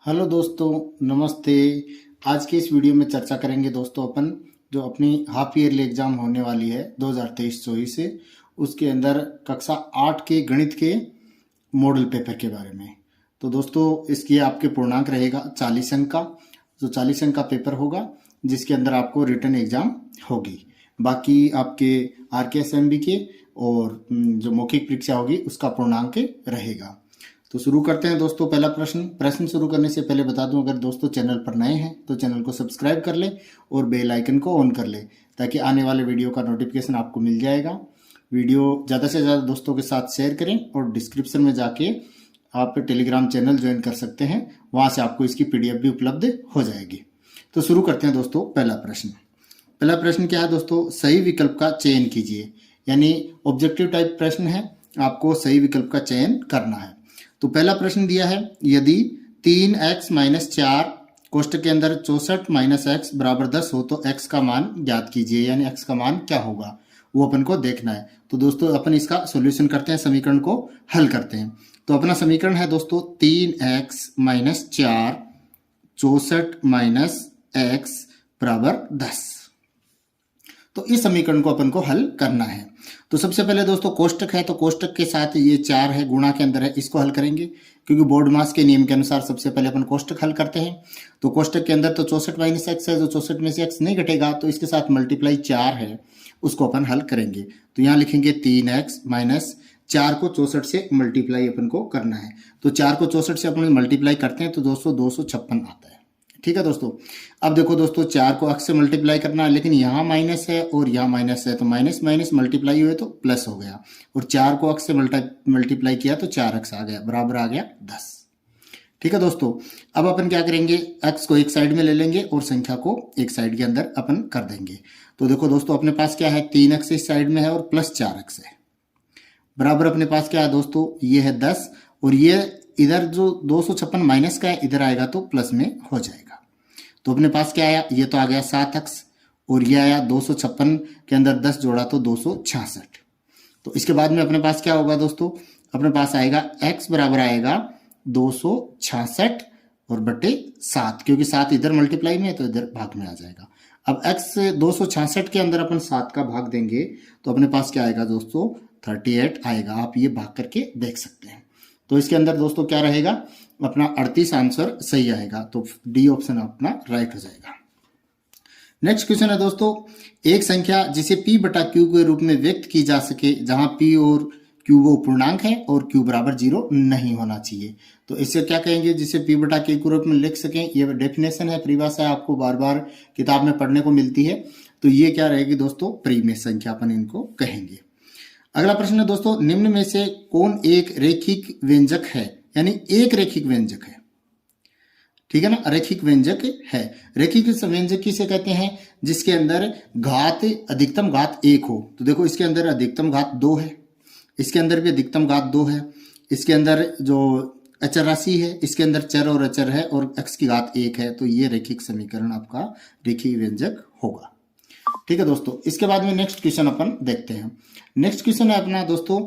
Hello दोस्तों, नमस्ते। आज के इस वीडियो में चर्चा करेंगे दोस्तों अपन जो अपनी हाफ ईयरली एग्जाम होने वाली है 2023-24 से, उसके अंदर कक्षा 8 के गणित के मॉडल पेपर के बारे में। तो दोस्तों इसकी आपके पूर्णांक रहेगा 40 अंक का, जो 40 अंक का पेपर होगा जिसके अंदर आपको रिटन एग्जाम होगी। बाकी आपके RKSMB के और जो मौखिक परीक्षा होगी उसका पूर्णांक रहेगा। तो शुरू करते हैं दोस्तों। पहला प्रश्न शुरू करने से पहले बता दूं, अगर दोस्तों चैनल पर नए हैं तो चैनल को सब्सक्राइब कर लें और बेल आइकन को ऑन कर लें ताकि आने वाले वीडियो का नोटिफिकेशन आपको मिल जाएगा। वीडियो ज़्यादा से ज़्यादा दोस्तों के साथ शेयर करें और डिस्क्रिप्शन में जाके आप टेलीग्राम चैनल ज्वाइन कर सकते हैं, वहाँ से आपको इसकी PDF भी उपलब्ध हो जाएगी। तो शुरू करते हैं दोस्तों। पहला प्रश्न क्या है दोस्तों? सही विकल्प का चयन कीजिए। यानी ऑब्जेक्टिव टाइप प्रश्न है, आपको सही विकल्प का चयन करना है। तो पहला प्रश्न दिया है, यदि 3x - 4 कोष्टक के अंदर 64 - x बराबर 10 हो तो x का मान ज्ञात कीजिए। यानी x का मान क्या होगा वो अपन को देखना है। तो दोस्तों अपन इसका सॉल्यूशन करते हैं, समीकरण को हल करते हैं। तो अपना समीकरण है दोस्तों 3x - 4 64 - x बराबर 10। तो इस समीकरण को अपन को हल करना है। तो सबसे पहले दोस्तों कोष्टक है, तो कोष्टक के साथ ये 4 है, गुणा के अंदर है, इसको हल करेंगे क्योंकि बोर्ड मास के नियम के अनुसार सबसे पहले अपन कोष्टक हल करते हैं। तो कोष्टक के अंदर तो 64 - x है, जो 64 में से x नहीं घटेगा तो इसके साथ मल्टीप्लाई 4 है, उसको अपन हल करेंगे। तो यहाँ लिखेंगे 3x - 4 को 64 से मल्टीप्लाई अपन को करना है। तो 4 को 64 से अपन मल्टीप्लाई करते हैं तो दोस्तों 256 आता है। ठीक है दोस्तों। अब देखो दोस्तों 4 को x से मल्टीप्लाई करना है, लेकिन यहाँ माइनस है और यहाँ माइनस है, तो माइनस माइनस मल्टीप्लाई हुए तो प्लस हो गया, और 4 को x से मल्टीप्लाई किया तो 4x आ गया, बराबर आ गया 10। ठीक है दोस्तों। अब अपन क्या करेंगे, x को एक साइड में ले लेंगे और संख्या को एक साइड के अंदर अपन कर देंगे। तो देखो दोस्तों अपने पास क्या है, 3x इस साइड में है और प्लस 4x है, बराबर अपने पास क्या है दोस्तों, ये है 10, और ये इधर जो 256 माइनस का है इधर आएगा तो प्लस में हो जाएगा। तो अपने पास क्या आया, ये तो आ गया 7x, और ये आया 256 के अंदर 10 जोड़ा तो 266। तो इसके बाद में अपने पास क्या होगा दोस्तों, अपने पास आएगा x बराबर आएगा 266 और बटे 7, क्योंकि 7 इधर मल्टीप्लाई में है तो इधर भाग में आ जाएगा। अब x 266 के अंदर अपन 7 का भाग देंगे तो अपने पास क्या आएगा दोस्तों, 38 आएगा। आप ये भाग करके देख सकते हैं। तो इसके अंदर दोस्तों क्या रहेगा, अपना 38 आंसर सही आएगा। तो डी ऑप्शन अपना राइट हो जाएगा। नेक्स्ट क्वेश्चन है दोस्तों, एक संख्या जिसे p बटा q के रूप में व्यक्त की जा सके जहां p और q वो पूर्णांक है और q बराबर 0 नहीं होना चाहिए। तो इससे क्या कहेंगे, जिसे p बटा q के रूप में लिख सकें। ये डेफिनेशन है, परिभाषा है, आपको बार बार किताब में पढ़ने को मिलती है। तो ये क्या रहेगी दोस्तों, परिमेय संख्या अपन इनको कहेंगे। अगला प्रश्न है दोस्तों, निम्न में से कौन एक रैखिक व्यंजक है। यानी एक रैखिक व्यंजक है, ठीक है ना, रैखिक व्यंजक है। रैखिक व्यंजक किसे कहते हैं, जिसके अंदर घात अधिकतम घात 1 हो। तो देखो इसके अंदर अधिकतम घात 2 है, इसके अंदर भी अधिकतम घात 2 है, इसके अंदर जो अचर राशि है इसके अंदर चर और अचर है, और x की घात 1 है। तो ये रैखिक समीकरण आपका रैखिक व्यंजक होगा। ठीक है दोस्तों। इसके बाद में नेक्स्ट क्वेश्चन अपन देखते हैं। नेक्स्ट क्वेश्चन है अपना दोस्तों,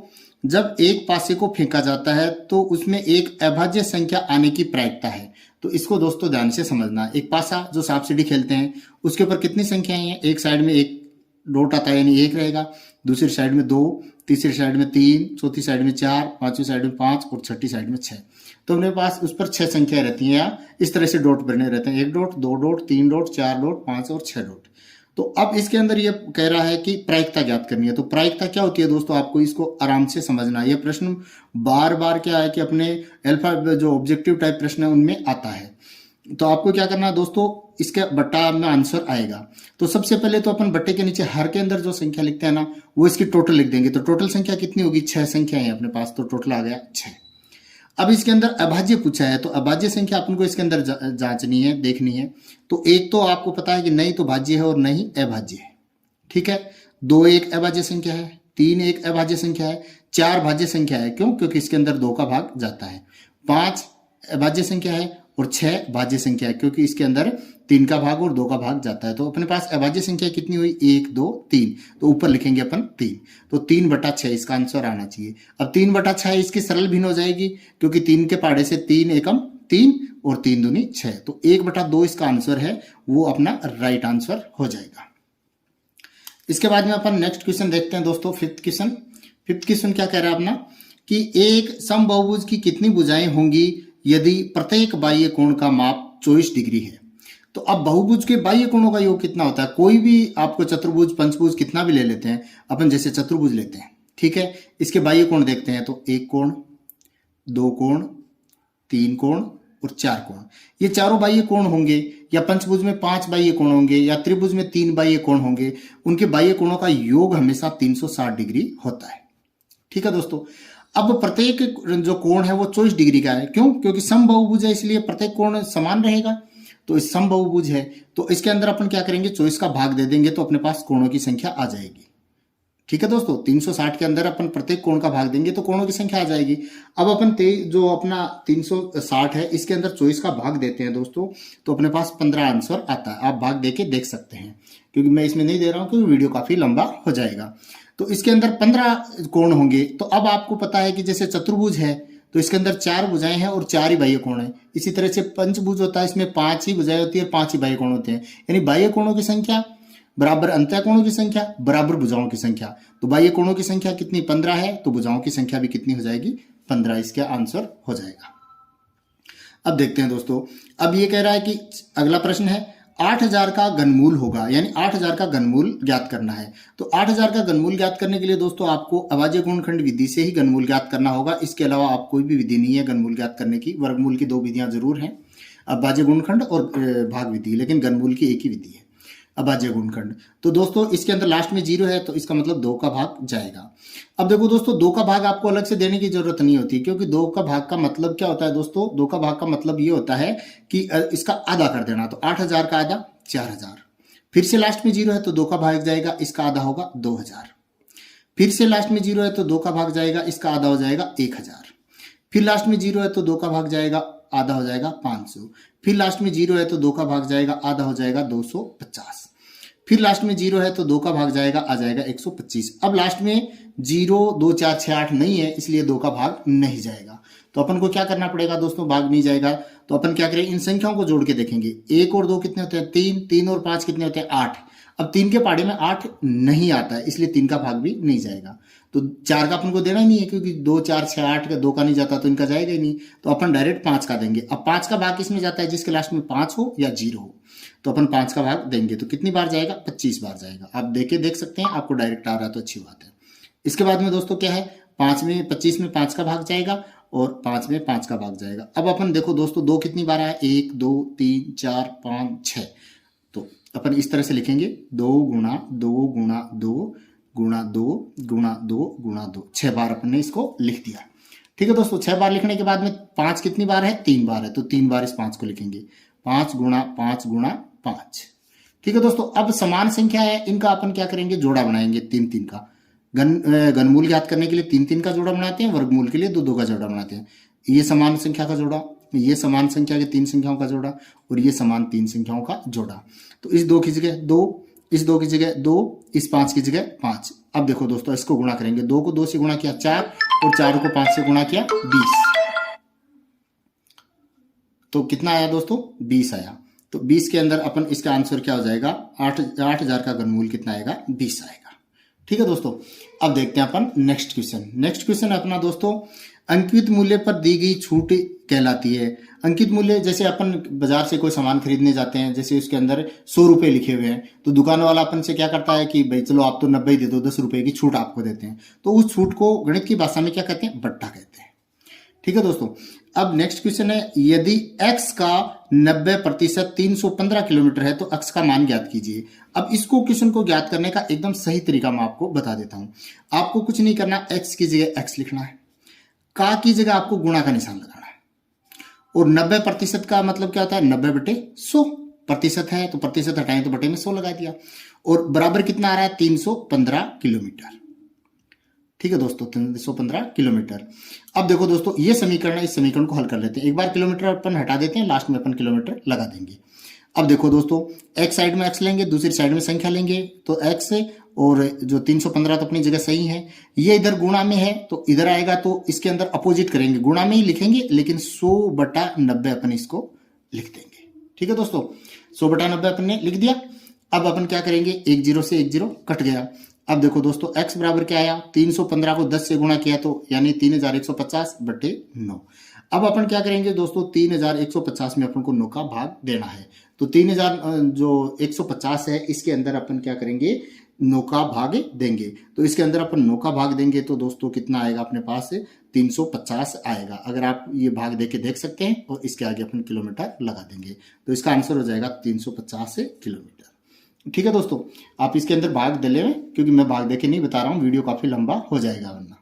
जब एक पासे को फेंका जाता है तो उसमें एक अभाज्य संख्या आने की प्रायिकता है। तो इसको दोस्तों ध्यान से समझना। एक पासा जो सांप सीढ़ी खेलते हैं उसके ऊपर कितनी संख्याएं हैं, एक साइड में एक डॉट आता है यानी 1 रहेगा, दूसरी साइड में 2, तीसरी साइड में 3, चौथी साइड में 4, पांचवी साइड में 5 और छठी साइड में 6। तो अपने पास उस पर 6 संख्याएं रहती हैं, या इस तरह से डॉट बने रहते हैं, 1 डॉट, 2 डॉट, 3 डॉट, 4 डॉट, 5 और 6 डॉट। तो अब इसके अंदर ये कह रहा है कि प्रायिकता ज्ञात करनी है। तो प्रायिकता क्या होती है दोस्तों, आपको इसको आराम से समझना है। यह प्रश्न बार बार क्या है कि अपने अल्फा जो ऑब्जेक्टिव टाइप प्रश्न है उनमें आता है। तो आपको क्या करना है दोस्तों, इसके बट्टा में आंसर आएगा। तो सबसे पहले तो अपन बट्टे के नीचे हर के अंदर जो संख्या लिखते हैं ना, वो इसकी टोटल लिख देंगे। तो टोटल संख्या कितनी होगी, 6 संख्या है अपने पास, तो टोटल आ गया 6। अब इसके अंदर अभाज्य पूछा है, तो अभाज्य संख्या अपन को इसके अंदर जांचनी है, देखनी है। तो एक तो आपको पता है कि नहीं तो भाज्य है और नहीं अभाज्य है। ठीक है, 2 एक अभाज्य संख्या है, 3 एक अभाज्य संख्या है, 4 भाज्य संख्या है। क्यों, क्योंकि इसके अंदर 2 का भाग जाता है। 5 अभाज्य संख्या है और 6 भाज्य संख्या है, क्योंकि इसके अंदर 3 का भाग और 2 का भाग जाता है। तो अपने पास अभाज्य संख्या कितनी हुई, 1 2 3। तो ऊपर लिखेंगे अपन 3, तो 3/6 इसका आंसर आना चाहिए। अब 3/6 इसकी सरल भिन्न हो जाएगी, क्योंकि 3 के पहाड़े से 3 एकम 3 और 3 दूनी 6, तो 1/2 इसका आंसर है, वो अपना राइट आंसर हो जाएगा। इसके बाद में अपन नेक्स्ट क्वेश्चन देखते हैं दोस्तों, फिफ्थ क्वेश्चन क्या कह रहा है अपना कि एक समबाहुभुज की कितनी भुजाएं होंगी यदि प्रत्येक बाह्य कोण का माप 24 डिग्री है। तो अब बहुभुज के बाह्य कोणों का योग कितना होता है, कोई भी आपको चतुर्भुज पंचभुज कितना भी ले लेते हैं अपन, जैसे चतुर्भुज लेते हैं, ठीक है, इसके बाह्य कोण देखते हैं तो 1 कोण, 2 कोण, 3 कोण और 4 कोण, ये चारों बाह्य कोण होंगे, या पंचभुज में 5 बाह्य कोण होंगे, या त्रिभुज में 3 बाह्य कोण होंगे, उनके बाह्य कोणों का योग हमेशा 360 डिग्री होता है। ठीक है दोस्तों, अब प्रत्येक जो कोण है वो 24 डिग्री का है, क्यों, क्योंकि समबाहुभुज है इसलिए प्रत्येक कोण समान रहेगा। तो इस समबाहुभुज है तो इसके अंदर अपन क्या करेंगे, 24 का भाग दे देंगे तो अपने पास कोणों की संख्या आ जाएगी। ठीक है दोस्तों, 360 के अंदर अपन प्रत्येक कोण का भाग देंगे तो कोणों की संख्या आ जाएगी। अब अपन जो अपना 360 है इसके अंदर 24 का भाग देते हैं दोस्तों, तो अपने पास 15 आंसर आता है। आप भाग देके देख सकते हैं, क्योंकि मैं इसमें नहीं दे रहा हूं क्योंकि वीडियो काफी लंबा हो जाएगा। तो इसके अंदर 15 कोण होंगे। तो अब आपको पता है कि जैसे चतुर्भुज है तो इसके अंदर 4 भुजाएं हैं और 4 ही बाह्य कोण है। इसी तरह से पंचभुज होता है, इसमें 5 ही भुजाएं होती है, 5 ही बाह्य कोण होते हैं। यानी बाह्य कोणों की संख्या बराबर अंतः कोणों की संख्या बराबर भुजाओं की संख्या। तो बाह्य कोणों की संख्या कितनी, 15 है, तो भुजाओं की संख्या भी कितनी हो जाएगी, 15। इसका आंसर हो जाएगा। अब देखते हैं दोस्तों, अब ये कह रहा है कि अगला प्रश्न है 8000 का घनमूल होगा, यानी 8000 का घनमूल ज्ञात करना है। तो 8000 का घनमूल ज्ञात करने के लिए दोस्तों आपको अभाज्य गुणनखंड विधि से ही घनमूल ज्ञात करना होगा। इसके अलावा आप कोई भी विधि नहीं है घनमूल ज्ञात करने की। वर्गमूल की 2 विधियां जरूर हैं, अभाज्य गुणनखंड और भाग विधि, लेकिन घनमूल की एक ही विधि है, अभाज्य गुणनखंड। तो दोस्तों इसके अंदर लास्ट में 0 है, तो इसका मतलब 2 का भाग जाएगा। अब देखो दोस्तों, 2 का भाग आपको अलग से देने की जरूरत नहीं होती, क्योंकि 2 का भाग का मतलब क्या होता है दोस्तों, 2 का भाग का मतलब ये होता है कि इसका आधा कर देना। तो 8000 का आधा 4000, फिर से लास्ट में 0 है तो 2 का भाग जाएगा, इसका आधा होगा 2000, फिर से लास्ट में 0 है तो 2 का भाग जाएगा, इसका आधा हो जाएगा 1000, फिर लास्ट में 0 है तो 2 का भाग जाएगा, आधा हो जाएगा 500, फिर लास्ट में 0 है तो 2 का भाग जाएगा, आधा हो जाएगा 250, फिर लास्ट में 0 है तो 2 का भाग जाएगा, आ जाएगा 125। अब लास्ट में 0 2 4 6 8 नहीं है, इसलिए 2 का भाग नहीं जाएगा। तो अपन को क्या करना पड़ेगा दोस्तों, भाग नहीं जाएगा तो अपन क्या करें, इन संख्याओं को जोड़ के देखेंगे। 1 और 2 कितने होते हैं, 3, 3 और 5 कितने होते हैं, 8। अब 3 के पहाड़े में 8 नहीं आता है, इसलिए 3 का भाग भी नहीं जाएगा। तो 4 का अपन को देना ही नहीं है, क्योंकि 2 4 6 8 का 2 का नहीं जाता तो इनका जाएगा ही नहीं। तो अपन डायरेक्ट 5 का देंगे। अब 5 का भाग किसमें जाता है, जिसके लास्ट में 5 हो या 0 हो। तो अपन 5 का भाग देंगे तो कितनी बार जाएगा, 25 बार जाएगा। आप देख सकते हैं, आपको डायरेक्ट आ रहा है तो अच्छी बात है। इसके बाद में दोस्तों क्या है, 25 में 5 का भाग जाएगा और 5 में 5 का भाग जाएगा। अब अपन देखो दोस्तों, 2 कितनी बार आया, 1 2 3 4 5 6। तो अपन इस तरह से लिखेंगे, 2 गुणा 2 गुणा 2 गुणा 2 गुणा 2 गुणा 2, 6 बार अपन ने इसको लिख दिया। ठीक है दोस्तों, 6 बार लिखने के बाद में 5 कितनी बार है, 3 बार है, तो 3 बार इस 5 को लिखेंगे, 5 गुणा 5 गुणा 5। ठीक है दोस्तों, अब समान संख्या है, इनका अपन क्या करेंगे, जोड़ा बनाएंगे 3 3 का। घनमूल ज्ञात करने के लिए 3 3 का जोड़ा बनाते हैं, वर्गमूल के लिए 2 2 का जोड़ा बनाते हैं। ये समान संख्या का जोड़ा, ये समान संख्या के 3 संख्याओं का जोड़ा, और ये समान 3 संख्याओं का जोड़ा। तो इस 2 की जगह 2, इस 2 की जगह 2, इस 5 की जगह 5। अब देखो दोस्तों, इसको गुणा करेंगे, 2 को 2 से गुणा किया 4, और 4 को 5 से गुणा किया 20। तो कितना आया दोस्तों, 20 आया। तो 20 के अंदर अपन इसका आंसर क्या हो जाएगा, 8000 का घनमूल कितना आएगा, 20 आएगा। ठीक है दोस्तों, अब देखते हैं अपन नेक्स्ट क्वेश्चन अपना दोस्तों, अंकित मूल्य पर दी गई छूट कहलाती है। अंकित मूल्य, जैसे अपन बाजार से कोई सामान खरीदने जाते हैं, जैसे उसके अंदर 100 रुपए लिखे हुए हैं, तो दुकान वाला अपन से क्या करता है कि भाई चलो आप तो 90 दे दो, 10 रुपए की छूट आपको देते हैं। तो उस छूट को गणित की भाषा में क्या कहते हैं, बट्टा कहते हैं। ठीक है दोस्तों, अब नेक्स्ट क्वेश्चन है, यदि x का 90% 315 किलोमीटर है तो x का मान ज्ञात कीजिए। अब इसको क्वेश्चन को ज्ञात करने का एकदम सही तरीका मैं आपको बता देता हूं। आपको कुछ नहीं करना, x की जगह x लिखना है, का की जगह आपको गुणा का निशान लगाना है, और 90% का मतलब क्या होता है, 90/100 प्रतिशत है, तो प्रतिशत हटाएं तो बटे में 100 लगा दिया, और बराबर कितना आ रहा है, 315 किलोमीटर। ठीक है दोस्तों, 315 किलोमीटर। अब देखो दोस्तों, ये समीकरण है, इस समीकरण को हल कर लेते हैं। एक बार किलोमीटर अपन हटा देते हैं, लास्ट में अपन किलोमीटर लगा देंगे। अब देखो दोस्तों, एक साइड में x लेंगे, दूसरी साइड में संख्या लेंगे, तो x और जो 315 तो अपनी जगह सही है। ये इधर गुणा में है तो इधर आएगा, तो इसके अंदर अपोजिट करेंगे, गुणा में ही लिखेंगे लेकिन 100/90 अपन इसको लिख देंगे। ठीक है दोस्तों, 100/90 अपन ने लिख दिया। अब अपन क्या करेंगे, 1 0 से 1 0 कट गया। अब देखो दोस्तों x बराबर क्या आया, 315 को 10 से गुणा किया तो यानी 3150/9। अब अपन क्या करेंगे दोस्तों, 3150 में अपन को 9 का भाग देना है। तो 3000 जो 150 है इसके अंदर अपन क्या करेंगे, 9 का भाग देंगे। तो इसके अंदर अपन 9 का भाग देंगे तो दोस्तों कितना आएगा अपने पास, 350 आएगा। अगर आप ये भाग देके देख सकते हैं और इसके आगे अपन किलोमीटर लगा देंगे तो इसका आंसर हो जाएगा 350 किलोमीटर। ठीक है दोस्तों, आप इसके अंदर भाग दे लें, क्योंकि मैं भाग देके नहीं बता रहा हूँ, वीडियो काफी लंबा हो जाएगा वरना।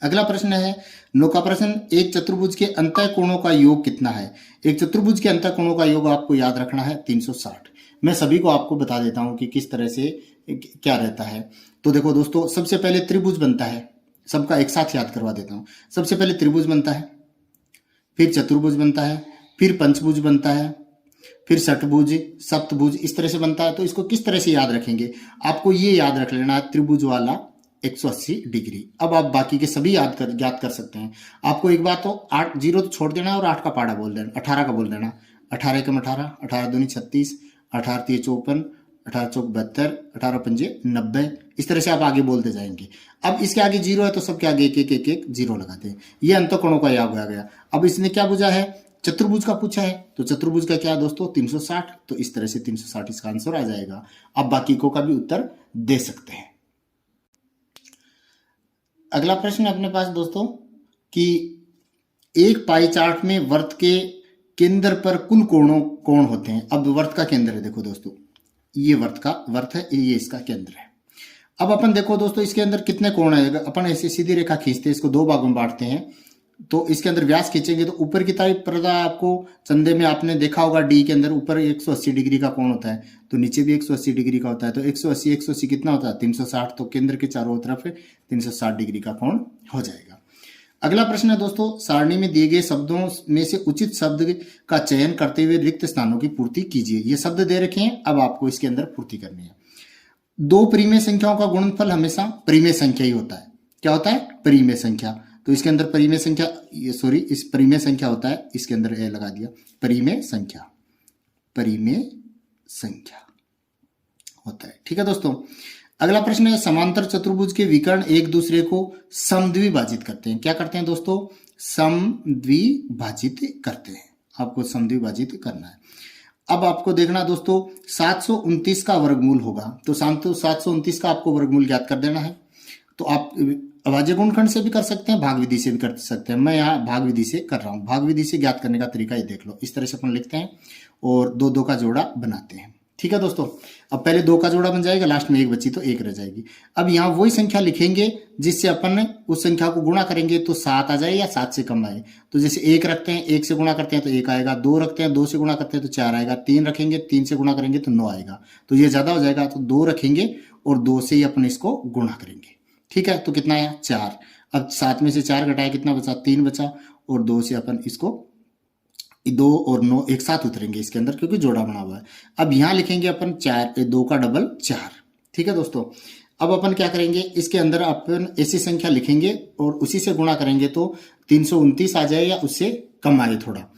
अगला प्रश्न है 9 का प्रश्न, एक चतुर्भुज के अंतः कोणों का योग कितना है। एक चतुर्भुज के अंतः कोणों का योग आपको याद रखना है 360। मैं सभी को आपको बता देता हूं कि किस तरह से क्या रहता है। तो देखो दोस्तों, सबसे पहले त्रिभुज बनता है, सबका एक साथ याद करवा देता हूं। सबसे पहले त्रिभुज बनता है, फिर चतुर्भुज बनता है, फिर पंचभुज बनता है, फिर षटभुज, सप्तभुज, इस तरह से बनता है। तो इसको किस तरह से याद रखेंगे, आपको ये याद रख लेना है, त्रिभुज वाला 180 डिग्री। अब आप बाकी के सभी याद कर सकते हैं। आपको एक बात तो 8 0 तो छोड़ देना है और 8 का पाड़ा बोल देना, 18 का बोल देना। 18 एकम 18, 18 दूनी 36, 18 3 54, 18 चौक 72, 18 पंजे 90, इस तरह से आप आगे बोलते जाएंगे। अब इसके आगे 0 है तो सबके आगे एक एक एक एक 0 लगाते हैं। ये अंतःकोणों का योग आ गया। अब इसने क्या पूछा है, चतुर्भुज का पूछा है, तो चतुर्भुज का क्या दोस्तों 360, तो इस तरह से 360 इसका आंसर आ जाएगा। अब बाकी को का भी उत्तर दे सकते हैं। अगला प्रश्न अपने पास दोस्तों कि एक पाई चार्ट में वर्त के केंद्र पर कुल कोण होते हैं। अब वर्त का केंद्र है, देखो दोस्तों ये वर्त है, ये इसका केंद्र है। अब अपन देखो दोस्तों इसके अंदर कितने कोण है, अपन ऐसे सीधी रेखा खींचते हैं, इसको 2 भागों में बांटते हैं, तो इसके अंदर व्यास खींचेंगे तो ऊपर की तरफ पर्दा, आपको चंदे में आपने देखा होगा डी के अंदर ऊपर 180 डिग्री का कोण होता है, तो नीचे भी 180 डिग्री का होता है। तो 180 कितना होता है 360, तो केंद्र के चारों तरफ 360 डिग्री का कोण हो जाएगा। अगला प्रश्न है दोस्तों, सारणी में दिए गए शब्दों में से उचित शब्द का चयन करते हुए रिक्त स्थानों की पूर्ति कीजिए। ये शब्द दे रखे हैं, अब आपको इसके अंदर पूर्ति करनी है। 2 परिमेय संख्याओं का गुणनफल हमेशा परिमेय संख्या ही होता है। क्या होता है, परिमेय संख्या। तो इसके अंदर परिमेय संख्या, इस परिमेय संख्या होता है, इसके अंदर ए लगा दिया, परिमेय संख्या होता है। ठीक है दोस्तों, अगला प्रश्न है समांतर चतुर्भुज के विकर्ण एक दूसरे को समद्विभाजित करते हैं। क्या करते हैं दोस्तों, समद्विभाजित करते हैं। आपको समद्विभाजित करना है। अब आपको देखना दोस्तों 729 का वर्गमूल होगा, तो 729 का आपको वर्गमूल ज्ञात कर देना है। तो आप अभाज्य गुणनखंड से भी कर सकते हैं, भाग विधि से भी कर सकते हैं। मैं यहाँ भाग विधि से कर रहा हूँ। भाग विधि से ज्ञात करने का तरीका ये देख लो, इस तरह से अपन लिखते हैं और 2 2 का जोड़ा बनाते हैं। ठीक है दोस्तों, अब पहले 2 का जोड़ा बन जाएगा, लास्ट में 1 बची तो 1 रह जाएगी। अब यहाँ वही संख्या लिखेंगे जिससे अपन उस संख्या को गुणा करेंगे तो 7 आ जाए या 7 से कम आए। तो जैसे 1 रखते हैं, 1 से गुणा करते हैं तो 1 आएगा। 2 रखते हैं, 2 से गुणा करते हैं तो 4 आएगा। 3 रखेंगे, 3 से गुणा करेंगे तो 9 आएगा। तो ये ज्यादा हो जाएगा, तो 2 रखेंगे और 2 से ही अपन इसको गुणा करेंगे। ठीक है, तो कितना आया 4। अब 7 में से 4 घटाया, कितना बचा 3 बचा, और 2 से अपन इसको 2 और 9 एक साथ उतरेंगे इसके अंदर, क्योंकि जोड़ा बना हुआ है। अब यहाँ लिखेंगे अपन 4, 2 का डबल 4। ठीक है दोस्तों, अब अपन क्या करेंगे, इसके अंदर अपन ऐसी संख्या लिखेंगे और उसी से गुणा करेंगे तो 329 आ जाए या उससे कम आए थोड़ा।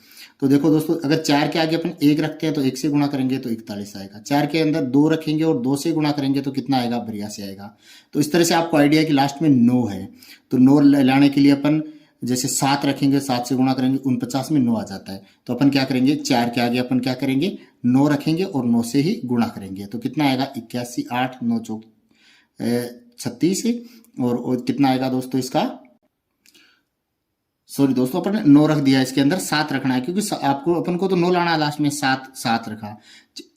तो देखो दोस्तों, अगर 4 के आगे अपन 1 रखते हैं तो 1 से गुणा करेंगे तो 41 आएगा। 4 के अंदर 2 रखेंगे और 2 से गुणा करेंगे तो कितना आएगा 82 आएगा। तो इस तरह से आपको आइडिया है कि लास्ट में 9 है, तो 9 लाने के लिए अपन जैसे 7 रखेंगे, 7 से गुणा करेंगे, 49 में 9 आ जाता है। तो अपन क्या करेंगे, 4 के आगे अपन क्या करेंगे 9 रखेंगे और 9 से ही गुणा करेंगे। तो कितना आएगा 81, 8 9 चौक 36, और कितना आएगा दोस्तों इसका, सॉरी दोस्तों अपन ने 9 रख दिया, इसके अंदर 7 रखना है, क्योंकि आपको अपन को तो 9 लाना है, लास्ट में 7 रखा।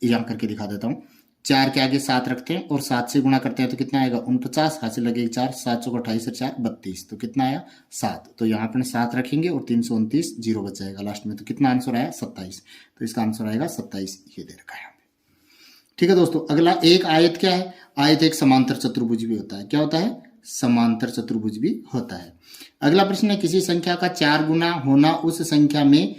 यहाँ करके दिखा देता हूँ। 4 के आगे 7 रखते हैं और 7 से गुणा करते हैं तो कितना आएगा 49, हाथ से लगेगा 4, 7 चौक 28 और 4 32, तो कितना आया 7। तो यहाँ पर 7 रखेंगे और 329 0 बच जाएगा लास्ट में, तो कितना आंसर आया 27। तो इसका आंसर आएगा 27, ये दे रखा है। ठीक है दोस्तों, अगला एक आयत क्या है, आयत एक समांतर चतुर्भुज भी होता है। क्या होता है, समांतर चतुर्भुज भी होता है। अगला प्रश्न है किसी संख्या का 4 गुना होना उस संख्या में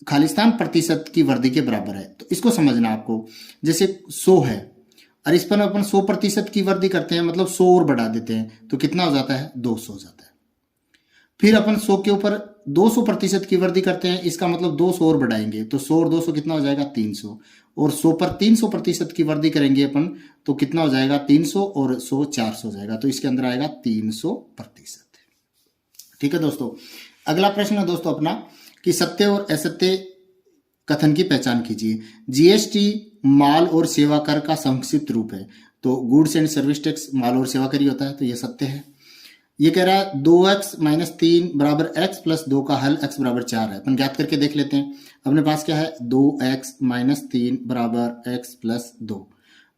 खालिस्तान प्रतिशत की वृद्धि के बराबर है। तो इसको समझना आपको, जैसे 100 है और इस पर अपन 100% की वृद्धि करते हैं, मतलब 100 और बढ़ा देते हैं, तो कितना हो जाता है? 200 हो जाता है। फिर अपन 100 के ऊपर 200% की वृद्धि करते हैं, इसका मतलब 200 और बढ़ाएंगे, तो 100 और 200 कितना हो जाएगा? 300। और 100 पर 300% की वृद्धि करेंगे अपन, तो कितना हो जाएगा? 300 और 100 400 हो जाएगा, तो इसके अंदर आएगा 300%। ठीक है दोस्तों। अगला प्रश्न है दोस्तों अपना कि सत्य और असत्य कथन की पहचान कीजिए। जीएसटी माल और सेवा कर का संक्षिप्त रूप है, तो गुड्स एंड सर्विस टैक्स माल और सेवा कर ही होता है, तो यह सत्य है। ये कह रहा है 2x - 3 बराबर x + 2 का हल x बराबर 4 है। अपन ज्ञात करके देख लेते हैं। अपने पास क्या है? 2x - 3 बराबर x + 2।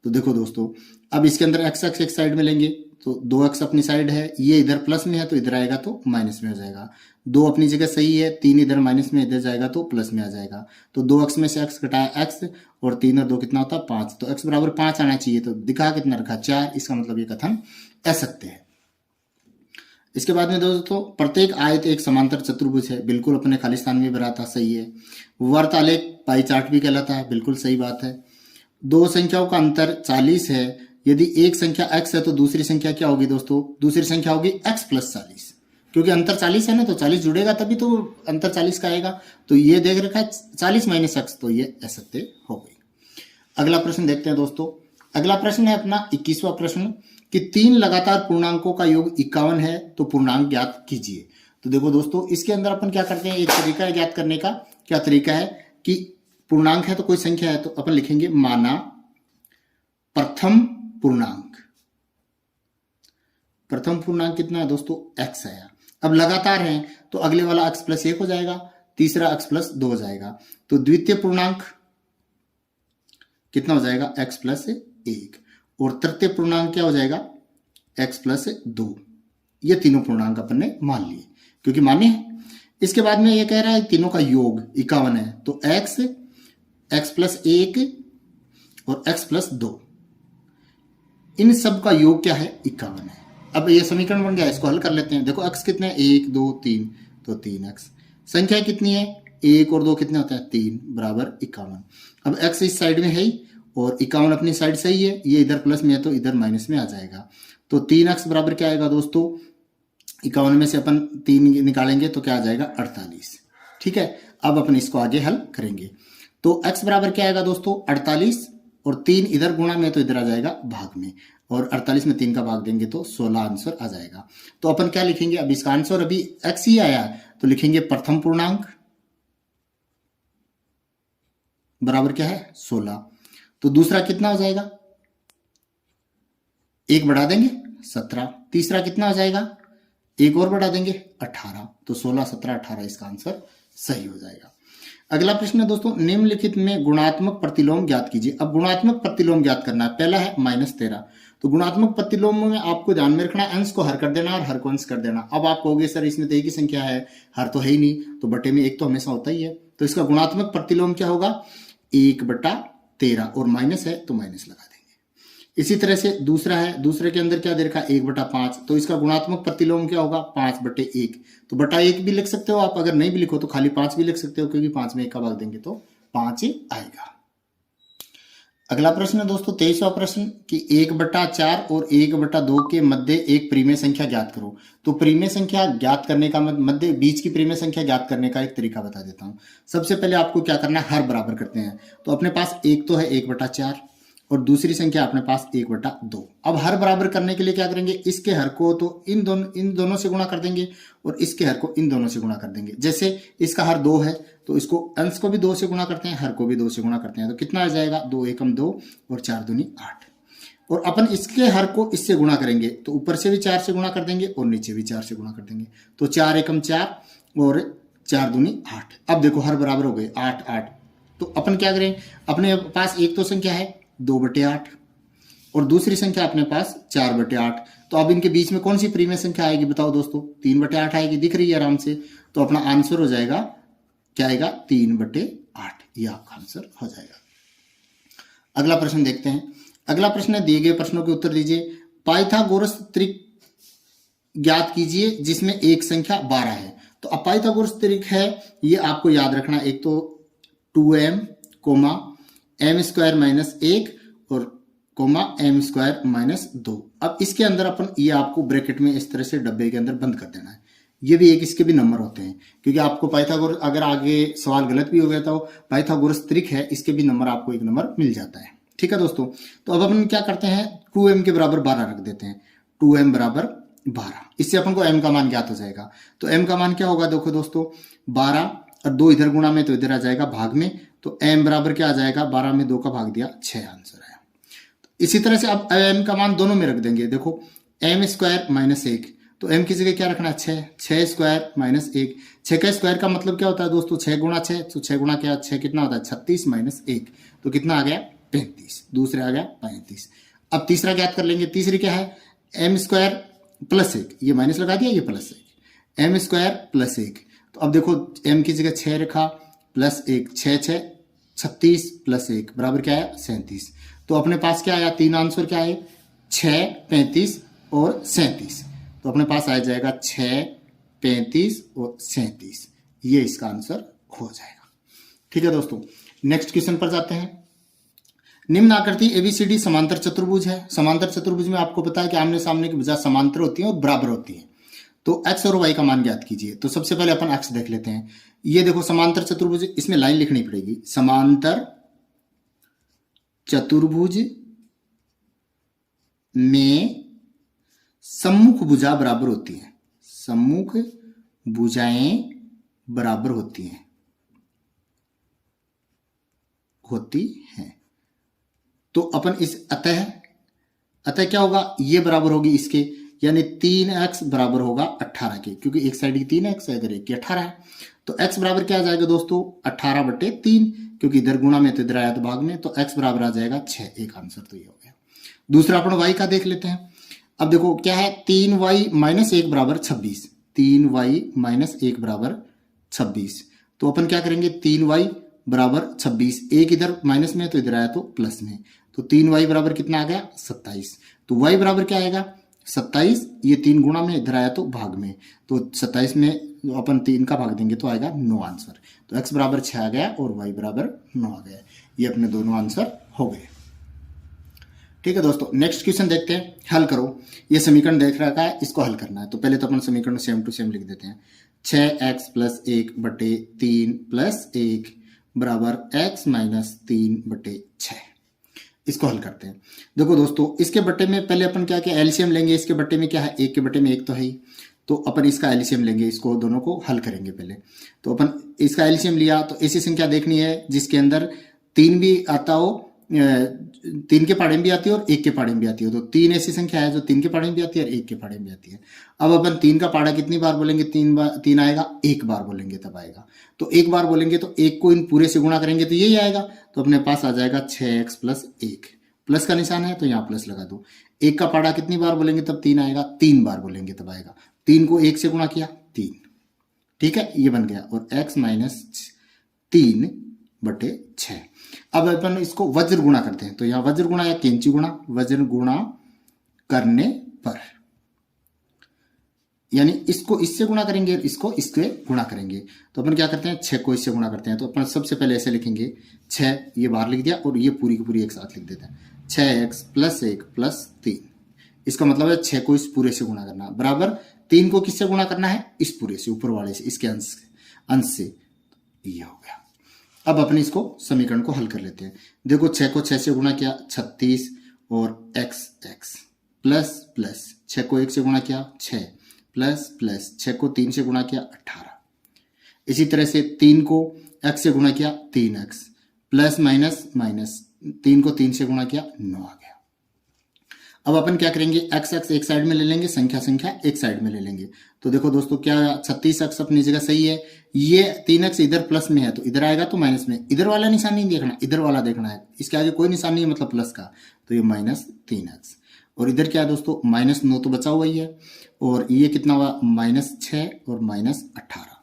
तो देखो दोस्तों, अब इसके अंदर x एक साइड में लेंगे, तो 2x अपनी साइड है, ये इधर प्लस में है तो इधर आएगा तो माइनस में हो जाएगा। 2 अपनी जगह सही है, 3 इधर माइनस में, इधर जाएगा तो प्लस में आ जाएगा। तो 2x में से x घटाया x, और 3 और 2 कितना होता है? 5। तो x बराबर 5 आना चाहिए, तो दिखा कितना रखा? 4। इसका मतलब ये कथन असत्य है। इसके बाद में दोस्तों, प्रत्येक आयत एक समांतर चतुर्भुज है, बिल्कुल अपने खाली स्थान में भरा था, सही है। वर्त आलेख पाई चार्ट भी कहलाता है, बिल्कुल सही बात है। दो संख्याओं का अंतर 40 है, यदि एक संख्या x है तो दूसरी संख्या क्या होगी दोस्तों? दूसरी संख्या होगी x + 40, क्योंकि अंतर 40 है ना, तो 40 जुड़ेगा तभी तो अंतर 40 का आएगा। तो ये देख रखा है 40 - x, तो ये असत्य हो गई। अगला प्रश्न देखते हैं दोस्तों। अगला प्रश्न है अपना 21वां प्रश्न कि 3 लगातार पूर्णांकों का योग 51 है, तो पूर्णांक ज्ञात कीजिए। तो देखो दोस्तों, इसके अंदर अपन क्या करते हैं, एक तरीका है ज्ञात करने का। क्या तरीका है कि पूर्णांक है तो कोई संख्या है, तो अपन लिखेंगे माना प्रथम पूर्णांक। प्रथम पूर्णांक कितना है दोस्तों? x आया। अब लगातार है तो अगले वाला x + 1 हो जाएगा, तीसरा x + 2 हो जाएगा, तो द्वितीय पूर्णांक कितना हो जाएगा? x + 1। और तृतीय पूर्णांक क्या हो जाएगा? x + 2। ये तीनों पूर्णांक अपन ने मान लिए, क्योंकि माने हैं। इसके बाद में ये कह रहा है तीनों का योग 51 है, तो x + 1 और x + 2, इन सब का योग क्या है? 51 है। अब ये समीकरण बन गया, इसको हल कर लेते हैं। देखो x कितने हैं? 1 2 3, तो 3x। संख्या कितनी है? 1 और 2 कितने होते हैं? 3 बराबर 51। अब x इस साइड में है ही, और 51 अपनी साइड सही है, ये इधर प्लस में है तो इधर माइनस में आ जाएगा। तो 3x बराबर क्या आएगा दोस्तों? 51 में से अपन 3 निकालेंगे तो क्या आ जाएगा? 48। ठीक है, अब अपन इसको आगे हल करेंगे। तो x बराबर क्या आएगा दोस्तों? 48, और 3 इधर गुणा में तो इधर आ जाएगा भाग में, और 48 में 3 का भाग देंगे तो 16 आंसर आ जाएगा। तो अपन क्या लिखेंगे? अब इसका आंसर अभी x ही आया, तो लिखेंगे प्रथम पूर्णांक बराबर क्या है? 16। तो दूसरा कितना हो जाएगा? 1 बढ़ा देंगे 17। तीसरा कितना हो जाएगा? 1 और बढ़ा देंगे 18। तो 16 17 18 इसका आंसर सही हो जाएगा। अगला प्रश्न है दोस्तों, निम्नलिखित में गुणात्मक प्रतिलोम ज्ञात कीजिए। अब गुणात्मक प्रतिलोम ज्ञात करना है। पहला है -13। तो गुणात्मक प्रतिलोम में आपको ध्यान में रखना, अंश को हर कर देना और हर को अंश कर देना। अब आप कहोगे सर इसमें तो एक ही संख्या है, हर तो है ही नहीं, तो बटे में 1 तो हमेशा होता ही है। तो इसका गुणात्मक प्रतिलोम क्या होगा? 1/13, और माइनस है तो माइनस लगा देंगे। इसी तरह से दूसरा है, दूसरे के अंदर क्या दे रखा? 1/5। तो इसका गुणात्मक प्रतिलोम क्या होगा? 5/1। तो बटा 1 भी लिख सकते हो आप, अगर नहीं भी लिखो तो खाली 5 भी लिख सकते हो, क्योंकि 5 में 1 का भाग देंगे तो 5 आएगा। अगला प्रश्न है दोस्तों 23वां प्रश्न कि 1/4 और 1/2 के मध्य एक परिमेय संख्या ज्ञात करो। तो परिमेय संख्या ज्ञात करने का मध्य बीच की परिमेय संख्या ज्ञात करने का एक तरीका बता देता हूं। सबसे पहले आपको क्या करना है? हर बराबर करते हैं। तो अपने पास एक तो है 1/4, और दूसरी संख्या अपने पास 1/2। अब हर बराबर करने के लिए क्या करेंगे? इसके हर को तो इन दोनों से गुणा कर देंगे, और इसके हर को इन दोनों से गुणा कर देंगे। जैसे इसका हर 2 है, तो इसको अंश को भी 2 से गुणा करते हैं, हर को भी 2 से गुणा करते हैं, तो कितना आ जाएगा? 2 एकम 2 और 4 दूनी 8। और अपन इसके हर को इससे गुणा करेंगे, तो ऊपर से भी 4 से गुणा कर देंगे और नीचे भी 4 से गुणा कर देंगे, तो 4 एकम 4 और 4 दूनी 8। अब देखो हर बराबर हो गए 8 8। तो अपन क्या करें? अपने पास एक तो संख्या है 2/8, और दूसरी संख्या अपने पास 4/8। तो अब इनके बीच में कौन सी परिमेय संख्या आएगी बताओ दोस्तों? 3/8 आएगी, दिख रही है आराम से। तो अपना आंसर हो जाएगा, क्या आएगा? 3/8। ये आपका आंसर हो जाएगा। अगला प्रश्न देखते हैं। अगला प्रश्न है, दिए गए प्रश्नों के उत्तर दीजिए। पाइथागोरस त्रिक ज्ञात कीजिए जिसमें एक संख्या 12 है। तो अब पाइथागोरस त्रिक है, ये आपको याद रखना। एक तो 2m, m² - 1 और कोमा एम स्क्वायर माइनस 2। अब इसके अंदर अपन ये आपको ब्रैकेट में इस तरह से डब्बे के अंदर बंद कर देना है। ये भी एक इसके भी नंबर होते हैं, क्योंकि आपको पाइथागोरस अगर आगे सवाल गलत भी हो गया तो पाइथागोरस त्रिक है, इसके भी नंबर आपको एक नंबर मिल जाता है। ठीक है दोस्तों, तो अब अपन क्या करते हैं 2m के बराबर 12 रख देते हैं। 2m बराबर 12, इससे अपन को m का मान ज्ञात हो जाएगा। तो m का मान क्या होगा, देखो दोस्तों 12 और 2 इधर गुणा में तो इधर आ जाएगा भाग में, तो m बराबर क्या आ जाएगा, 12 में 2 का भाग दिया 6 आंसर है। इसी तरह से अब m का मान दोनों में रख देंगे। देखो m स्क्वायर माइनस 1, तो m की जगह क्या रखना है 6, 6 स्क्वायर माइनस 1। 6 का स्क्वायर का मतलब क्या होता है दोस्तों 6 गुणा 6, तो 6 गुणा क्या 6 कितना होता है 36 माइनस 1, तो कितना आ गया 35, दूसरे आ गया 35। अब तीसरा ज्ञात कर लेंगे। तीसरी क्या है m स्क्वायर प्लस 1, ये माइनस लगा दिया, ये प्लस 1, m स्क्वायर प्लस 1। तो अब देखो m की जगह 6 रखा प्लस 1, 6 6 36 प्लस 1 बराबर क्या है 37। तो अपने पास क्या आया, तीन आंसर क्या है 6, 35 और 37। तो अपने पास आ जाएगा 6, 35 और 37, ये इसका आंसर हो जाएगा। ठीक है दोस्तों, नेक्स्ट क्वेश्चन पर जाते हैं। निम्न आकृति एबीसीडी समांतर चतुर्भुज है। समांतर चतुर्भुज में आपको पता है कि आमने सामने की भुजा समांतर होती है और बराबर होती है। तो x और y का मान ज्ञात कीजिए। तो सबसे पहले अपन x देख लेते हैं। ये देखो समांतर चतुर्भुज, इसमें लाइन लिखनी पड़ेगी, समांतर चतुर्भुज में सम्मुख भुजा बराबर होती है, सम्मुख भुजाएं बराबर होती हैं तो अपन इस अतः क्या होगा, ये बराबर होगी इसके, यानी 3x बराबर होगा 18 के, क्योंकि एक साइड की 3x है, इधर एक की 18 है। तो x बराबर क्या आ जाएगा दोस्तों 18/3, क्योंकि इधर गुणा में तो इधर आया तो भाग में, तो x बराबर आ जाएगा 6, एक आंसर तो ये हो गया। दूसरा अपन y का देख लेते हैं। अब देखो क्या है 3y माइनस 1 बराबर 26, 3y माइनस 1 बराबर 26। तो अपन क्या करेंगे 3y बराबर 26, एक इधर माइनस में तो इधर आया तो प्लस में, तो 3y बराबर कितना आ गया 27। तो y बराबर क्या आएगा 27, ये 3 गुणा में इधर आया तो भाग में, तो 27 में अपन 3 का भाग देंगे तो आएगा 9 आंसर। तो x बराबर 6 आ गया और y बराबर 9 आ गया। ये अपने दोनों आंसर हो गए। ठीक है दोस्तों, नेक्स्ट क्वेश्चन देखते हैं, हल करो। ये समीकरण देख रखा है, इसको हल करना है। तो पहले तो अपन समीकरण सेम टू सेम लिख देते हैं। 6x प्लस 1/3 प्लस 1 बराबर x माइनस 3/6। इसको हल करते हैं। देखो दोस्तों, इसके बट्टे में पहले अपन क्या किया, एलसीएम लेंगे। इसके बट्टे में क्या है, 1 के बट्टे में 1 तो है ही, तो अपन इसका एलसीएम लेंगे, इसको दोनों को हल करेंगे पहले। तो अपन इसका एलसीएम लिया, तो ऐसी संख्या देखनी है जिसके अंदर 3 भी आता हो, 3 के पाड़े में भी आती है और 1 के पाड़े में भी आती है। तो 3 ऐसी संख्या है जो 3 के पाड़े में भी आती है और 1 के पाड़े में भी आती है। अब अपन 3 का पाड़ा कितनी बार बोलेंगे, 3 आएगा, 1 बार बोलेंगे तब आएगा। तो 1 बार बोलेंगे तो 1 को इन पूरे से गुणा करेंगे तो यही आएगा। तो अपने पास आ जाएगा 6x प्लस 1, प्लस का निशान है तो यहाँ प्लस लगा दो। 1 का पाड़ा कितनी बार बोलेंगे तब 3 आएगा, 3 बार बोलेंगे तब आएगा। 3 को 1 से गुणा किया 3, ठीक है, ये बन गया। और x माइनस 3/6। अब अपन इसको वज्र गुणा करते हैं। तो यहाँ वज्र गुणा या कैंची गुणा, वज्र गुणा करने पर, यानी इसको इससे गुणा करेंगे, इसको इससे गुणा करेंगे। तो अपन क्या करते हैं 6 को इससे गुणा करते हैं। तो अपन सबसे पहले ऐसे लिखेंगे 6, ये बाहर लिख दिया और ये पूरी की पूरी एक साथ लिख देते हैं। 6x प्लस 1 प्लस 3, इसका मतलब है 6 को इस पूरे से गुणा करना बराबर 3 को किससे गुणा करना है, इस पूरे से, ऊपर वाले से, इसके अंश से। ये हो गया। अब अपन इसको समीकरण को हल कर लेते हैं। देखो 6 को 6 से गुणा किया 36 और x प्लस प्लस 6 को 1 से गुणा किया 6 प्लस प्लस 6 को 3 से गुणा किया 18। इसी तरह से 3 को x से गुणा किया 3x प्लस माइनस माइनस 3 को 3 से गुणा किया 9 आ गया। अब अपन क्या करेंगे, x एक साइड में ले लेंगे, संख्या एक साइड में ले लेंगे। तो देखो दोस्तों क्या 36x अपनी जगह सही है, ये 3x इधर प्लस में है तो इधर आएगा तो माइनस में। इधर वाला निशान नहीं देखना, इधर वाला देखना है, इसके आगे कोई निशान नहीं है मतलब प्लस का, तो ये माइनस 3x। और इधर क्या है दोस्तों -9 तो बचा हुआ ही है, और ये कितना हुआ -6 और -18।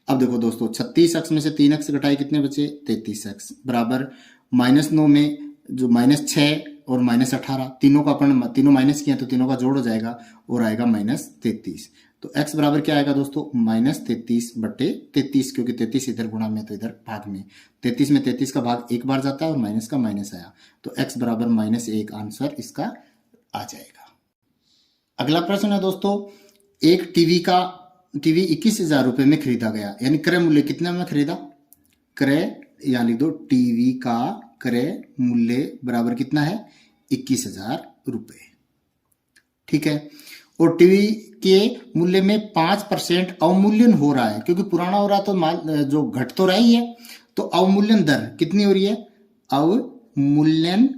अब देखो दोस्तों 36x में से 3x घटाए कितने बचे 33x बराबर -9 में जो -6 और -18, तीनों का अपन तीनों माइनस किया तो तीनों का जोड़ हो जाएगा और आएगा -33। तो x बराबर क्या आएगा दोस्तों, -33/33, क्योंकि 33 इधर गुणा में तो इधर भाग में, 33 में 33 का भाग एक बार जाता है और माइनस का माइनस आया, तो x बराबर -1 आंसर इसका आ जाएगा। अगला प्रश्न है दोस्तों, एक टीवी 21,000 रुपए में खरीदा गया, यानी क्रय मूल्य कितने में खरीदा, क्रय या लिख दो टीवी का क्रय मूल्य बराबर कितना है, 21,000 रुपए। ठीक है, और टीवी के मूल्य में 5% अवमूल्यन हो रहा है, क्योंकि पुराना हो रहा तो माल जो घट तो रहा ही है, तो अवमूल्यन दर कितनी हो रही है, अवमूल्यन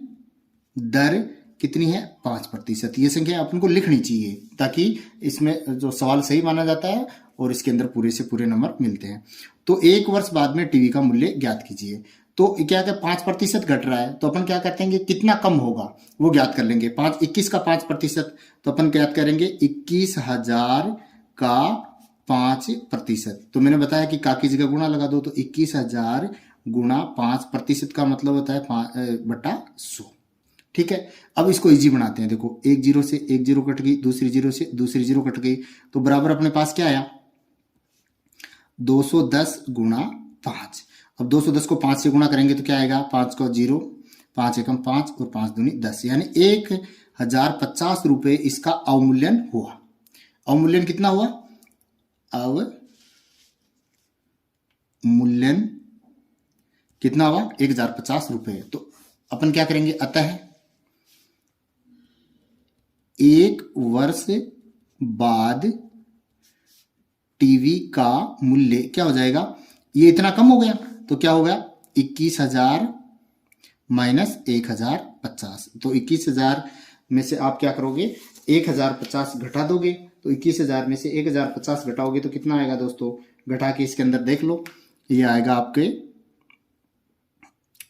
दर कितनी है, 5%। ये संख्या अपन को लिखनी चाहिए ताकि इसमें जो सवाल सही माना जाता है और इसके अंदर पूरे से पूरे नंबर मिलते हैं। तो 1 वर्ष बाद में टीवी का मूल्य ज्ञात कीजिए। तो क्या 5% घट रहा है, तो अपन क्या करते हैं, कितना कम होगा वो ज्ञात कर लेंगे। 21 का 5%, तो अपन ज्ञात करेंगे 21,000 का 5%। तो मैंने बताया कि का की जगह गुणा लगा दो, तो 21,000 गुणा 5% का मतलब होता है 5/100। ठीक है, अब इसको इजी बनाते हैं। देखो, एक जीरो से एक जीरो कट गई, दूसरी जीरो से दूसरी जीरो कट गई, तो बराबर अपने पास क्या आया, 210 गुणा 5। अब 210 को 5 से गुणा करेंगे तो क्या आएगा, 5 को 0, 5 एकम 5 और 5 दूनी 10, यानी 1,050 रुपए इसका अवमूल्यन हुआ। अवमूल्यन कितना हुआ, अवमूल्यन कितना हुआ, 1,050 रुपए। तो अपन क्या करेंगे, अतः 1 वर्ष बाद टीवी का मूल्य क्या हो जाएगा, ये इतना कम हो गया तो क्या हो गया, 21,000 माइनस 1,050। तो 21,000 में से आप क्या करोगे, 1,050 घटा दोगे, तो 21,000 में से 1,050 घटाओगे तो कितना आएगा दोस्तों, घटा के इसके अंदर देख लो, ये आएगा आपके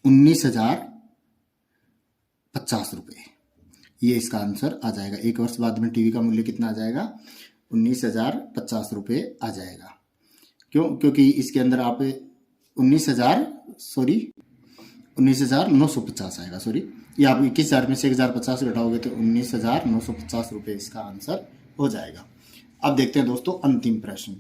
19,050 रुपए। ये इसका आंसर आ जाएगा। 1 वर्ष बाद में टीवी का मूल्य कितना आ जाएगा, 19,050 रुपए आ जाएगा। क्यों, क्योंकि इसके अंदर आप 19,950 आएगा, सॉरी, ये आप 21,000 में से 1,050 घटाओगे तो 19,950 रुपए इसका आंसर हो जाएगा। अब देखते हैं दोस्तों अंतिम प्रश्न।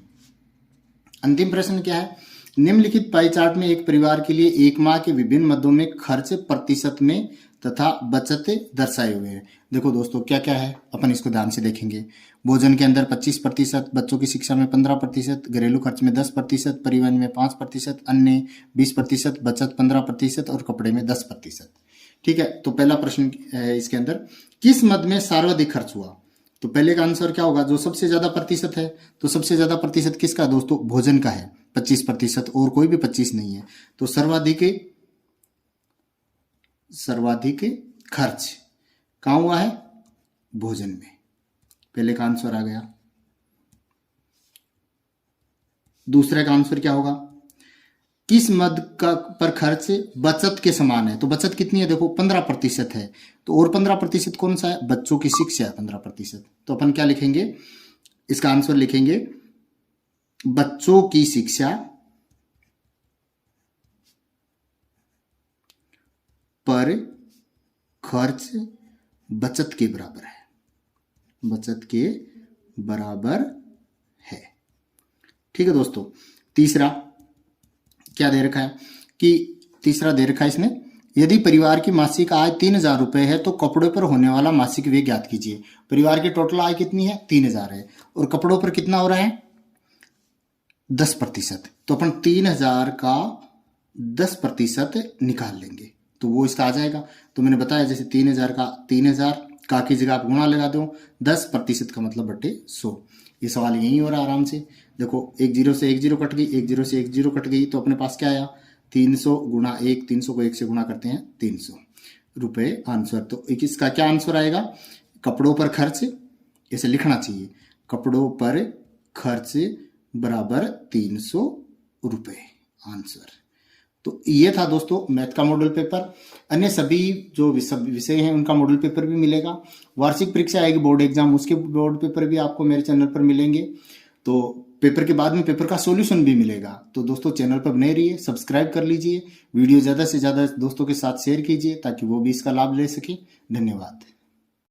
अंतिम प्रश्न क्या है, निम्नलिखित पाई चार्ट में एक परिवार के लिए एक माह के विभिन्न मदों में खर्च प्रतिशत में तथा बचत दर्शाए हुए हैं। देखो दोस्तों क्या क्या है, अपन इसको ध्यान से देखेंगे। भोजन के अंदर 25%, बच्चों की शिक्षा में 15%, घरेलू खर्च में 10%, परिवहन में 5%, अन्य 20%, बचत 15% और कपड़े में 10%। ठीक है, तो पहला प्रश्न है इसके अंदर, किस मद में सर्वाधिक खर्च हुआ। तो पहले का आंसर क्या होगा, जो सबसे ज्यादा प्रतिशत है, तो सबसे ज्यादा प्रतिशत किसका दोस्तों, भोजन का है 25%, और कोई भी 25 नहीं है। तो सर्वाधिक खर्च कहाँ हुआ है, भोजन में। पहले का आंसर आ गया। दूसरे का आंसर क्या होगा, किस मद का पर खर्च बचत के समान है। तो बचत कितनी है, देखो 15% है, तो और 15% कौन सा है, बच्चों की शिक्षा है 15%। तो अपन क्या लिखेंगे, इसका आंसर लिखेंगे बच्चों की शिक्षा पर खर्च बचत के बराबर है, बचत के बराबर है। ठीक है दोस्तों, तीसरा क्या दे रखा है कि तीसरा दे रखा है इसने, यदि परिवार की मासिक आय 3,000 रुपए है तो कपड़ों पर होने वाला मासिक व्यय ज्ञात कीजिए। परिवार की टोटल आय कितनी है, 3,000 है, और कपड़ों पर कितना हो रहा है, 10%। तो अपन 3,000 का 10% निकाल लेंगे तो वो इसका आ जाएगा। तो मैंने बताया जैसे 3,000 का 3,000 का की जगह आप गुणा लगा दो, 10% का मतलब बटे 100। ये सवाल यही हो रहा है आराम से। देखो, एक जीरो से एक जीरो कट गई, एक जीरो से एक जीरो कट गई, तो अपने पास क्या आया, 300 गुणा 1, 300 को 1 से गुणा करते हैं, 300 रुपए आंसर। तो इसका क्या आंसर आएगा, कपड़ों पर खर्च, ऐसे लिखना चाहिए, कपड़ों पर खर्च बराबर 300 रुपए आंसर। तो ये था दोस्तों मैथ का मॉडल पेपर। अन्य सभी जो विषय हैं उनका मॉडल पेपर भी मिलेगा। वार्षिक परीक्षा आएगी बोर्ड एग्जाम, उसके बोर्ड पेपर भी आपको मेरे चैनल पर मिलेंगे। तो पेपर के बाद में पेपर का सॉल्यूशन भी मिलेगा। तो दोस्तों चैनल पर बने रहिए, सब्सक्राइब कर लीजिए, वीडियो ज़्यादा से ज़्यादा दोस्तों के साथ शेयर कीजिए ताकि वो भी इसका लाभ ले सके। धन्यवाद।